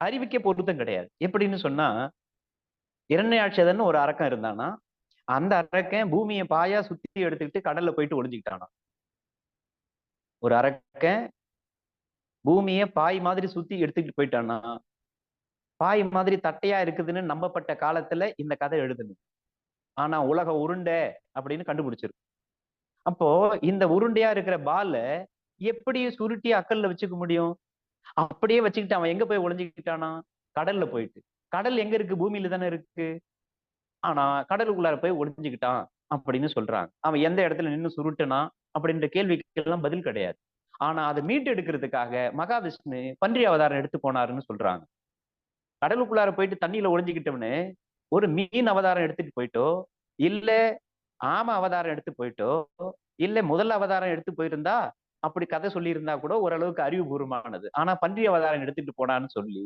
அறிவுக்கே பொருத்தம் கிடையாது. எப்படின்னு சொன்னா, இரண்யாட்சதன்னு ஒரு அரக்கன் இருந்தானா, அந்த அரக்கன் பூமியை பாயா சுத்தி எடுத்துக்கிட்டு கடல்ல போயிட்டு ஒளிஞ்சுக்கிட்டானாம். ஒரு அரக்கன் பூமியை பாய் மாதிரி சுத்தி எடுத்துக்கிட்டு போயிட்டானா, பாய் மாதிரி தட்டையா இருக்குதுன்னு நம்பப்பட்ட காலத்துல இந்த கதை எழுதணும். ஆனா உலக உருண்டை அப்படின்னு கண்டுபிடிச்சிருக்கு. அப்போ இந்த உருண்டையா இருக்கிற பால எப்படி சுருட்டி அக்கல்ல வச்சுக்க முடியும்? அப்படியே வச்சுக்கிட்டு அவன் எங்க போய் ஒளிஞ்சுக்கிட்டானா? கடல்ல போயிட்டு. கடல் எங்க இருக்கு? பூமியில தானே இருக்கு. ஆனா கடலுக்குள்ளார போய் ஒளிஞ்சுக்கிட்டான் அப்படின்னு சொல்றாங்க. அவன் எந்த இடத்துல நின்னு சுருட்டுனா அப்படின்ற கேள்விக்கு எல்லாம் பதில் கிடையாது. ஆனா அதை மீட்டு எடுக்கிறதுக்காக மகாவிஷ்ணு பன்றி அவதாரம் எடுத்து போனாருன்னு சொல்றாங்க. கடலுக்குள்ளார போயிட்டு தண்ணியில ஒளிஞ்சுக்கிட்டவனு ஒரு மீன் அவதாரம் எடுத்துட்டு போயிட்டோ, இல்ல ஆம அவதாரம் எடுத்து போயிட்டோ, இல்ல முதல் அவதாரம் எடுத்து போயிருந்தா அப்படி கதை சொல்லி இருந்தா கூட ஓரளவுக்கு அறிவுபூர்வமானது. ஆனா பன்றி அவதாரம் எடுத்துட்டு போனான்னு சொல்லி